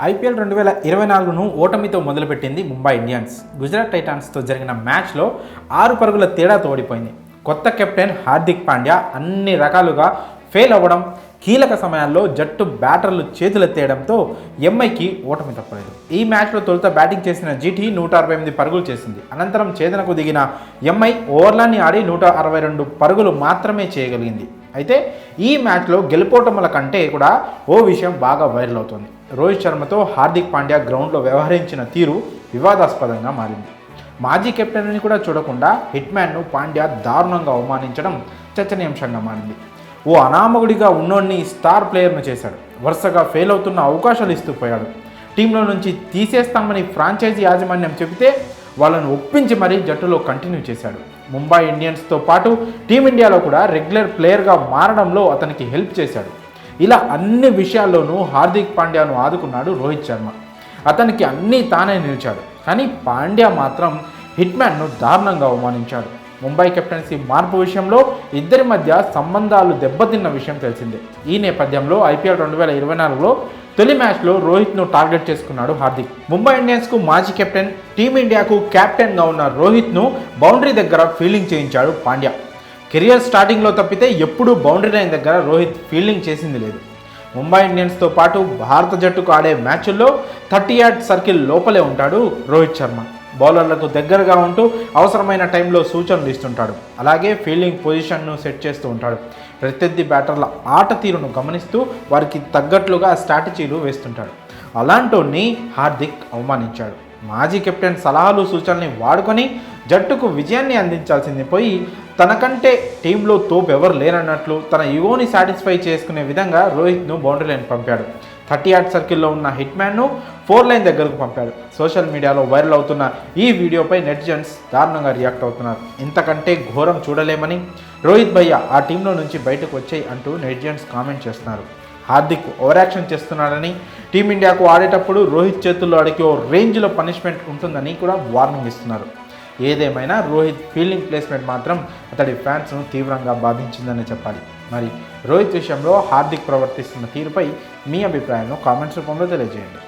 IPL 2024ను ఓటమితో మొదలుపెట్టింది Mumbai Indians. Gujarat టైటాన్స్తో జరిగిన మ్యాచ్లో 6 పరుగుల తేడాతో ఓడిపోయింది. కొత్త కెప్టెన్ హార్దిక్ పాండ్యా అన్ని రకాలుగా ఫెయిల్ అవ్వడం, కీలక సమయాల్లో జట్టు బ్యాటర్లు చేతులెత్తేయడంతో ఎంఐకి ఓటమి తప్పలేదు. ఈ మ్యాచ్లో తొలుత బ్యాటింగ్ చేసిన జీటీ 168 పరుగులు చేసింది. అనంతరం ఛేదనకు దిగిన ఎంఐ ఓవర్లాన్ని ఆడి 162 పరుగులు మాత్రమే చేయగలిగింది. అయితే ఈ మ్యాచ్లో గెలుపోటముల కంటే కూడా ఓ విషయం బాగా వైరల్ అవుతోంది. రోహిత్ శర్మతో హార్దిక్ పాండ్యా గ్రౌండ్లో వ్యవహరించిన తీరు వివాదాస్పదంగా మారింది. మాజీ కెప్టెన్ అని కూడా చూడకుండా హిట్మ్యాన్ను పాండ్యా దారుణంగా అవమానించడం చర్చనీయాంశంగా మారింది. ఓ అనామకుడిగా ఉన్నోడిని స్టార్ ప్లేయర్ను చేశాడు. వరుసగా ఫెయిల్ అవుతున్న అవకాశాలు ఇస్తూ పోయాడు. టీంలో నుంచి తీసేస్తామని ఫ్రాంచైజీ యాజమాన్యం చెబితే వాళ్ళను ఒప్పించి మరీ జట్టులో కంటిన్యూ చేశాడు. ముంబై ఇండియన్స్తో పాటు టీమిండియాలో కూడా రెగ్యులర్ ప్లేయర్గా మారడంలో అతనికి హెల్ప్ చేశాడు. ఇలా అన్ని విషయాల్లోనూ హార్దిక్ పాండ్యాను ఆదుకున్నాడు రోహిత్ శర్మ. అతనికి అన్నీ తానే నిలిచాడు. కానీ పాండ్యా మాత్రం హిట్మ్యాన్ను దారుణంగా అవమానించాడు. ముంబై కెప్టెన్సీ మార్పు విషయంలో ఇద్దరి మధ్య సంబంధాలు దెబ్బతిన్న విషయం తెలిసిందే. ఈ నేపథ్యంలో ఐపీఎల్ 2024లో తొలి మ్యాచ్లో రోహిత్ను టార్గెట్ చేసుకున్నాడు హార్దిక్. ముంబై ఇండియన్స్కు మాజీ కెప్టెన్, టీమిండియాకు కెప్టెన్గా ఉన్న రోహిత్ను బౌండరీ దగ్గర ఫీల్డింగ్ చేయించాడు పాండ్యా. కెరియర్ స్టార్టింగ్లో తప్పితే ఎప్పుడూ బౌండరీ లైన్ దగ్గర రోహిత్ ఫీల్డింగ్ చేసింది లేదు. ముంబై ఇండియన్స్తో పాటు భారత జట్టుకు ఆడే మ్యాచ్ల్లో 30 యార్డ్ సర్కిల్ లోపలే ఉంటాడు రోహిత్ శర్మ. బౌలర్లకు దగ్గరగా ఉంటూ అవసరమైన టైంలో సూచనలు ఇస్తుంటాడు. అలాగే ఫీల్డింగ్ పొజిషన్ను సెట్ చేస్తూ ఉంటాడు. ప్రత్యర్థి బ్యాటర్ల ఆట తీరును గమనిస్తూ వారికి తగ్గట్లుగా స్ట్రాటజీలు వేస్తుంటాడు. అలాంటోని హార్దిక్ అవమానించాడు. మాజీ కెప్టెన్ సలహాలు సూచనల్ని వాడుకొని జట్టుకు విజయాన్ని అందించాల్సింది పోయి తనకంటే టీంలో తోపు ఎవరు లేరన్నట్లు తన ఈగోని సాటిస్ఫై చేసుకునే విధంగా రోహిత్ను బౌండరీ లైన్ పంపాడు. 30 యార్డ్ సర్కిల్లో ఉన్న హిట్మ్యాన్ను 4 లైన్ దగ్గరకు పంపాడు. సోషల్ మీడియాలో వైరల్ అవుతున్న ఈ వీడియోపై నెటిజన్స్ దారుణంగా రియాక్ట్ అవుతున్నారు. ఇంతకంటే ఘోరం చూడలేమని, రోహిత్ భయ్య ఆ టీంలో నుంచి బయటకు వచ్చాయి అంటూ నెటిజన్స్ కామెంట్ చేస్తున్నారు. హార్దిక్ ఓవర్ యాక్షన్ చేస్తున్నాడని, టీమిండియాకు ఆడేటప్పుడు రోహిత్ చేతుల్లో అడిగి ఓ రేంజ్లో పనిష్మెంట్ ఉంటుందని కూడా వార్నింగ్ ఇస్తున్నారు. ఏదేమైనా రోహిత్ ఫీల్డింగ్ ప్లేస్మెంట్ మాత్రం అతడి ఫ్యాన్స్ను తీవ్రంగా బాధించిందనే చెప్పాలి. మరి రోహిత్ విషయంలో హార్దిక్ ప్రవర్తిస్తున్న తీరుపై మీ అభిప్రాయాలను కామెంట్స్ రూపంలో తెలియజేయండి.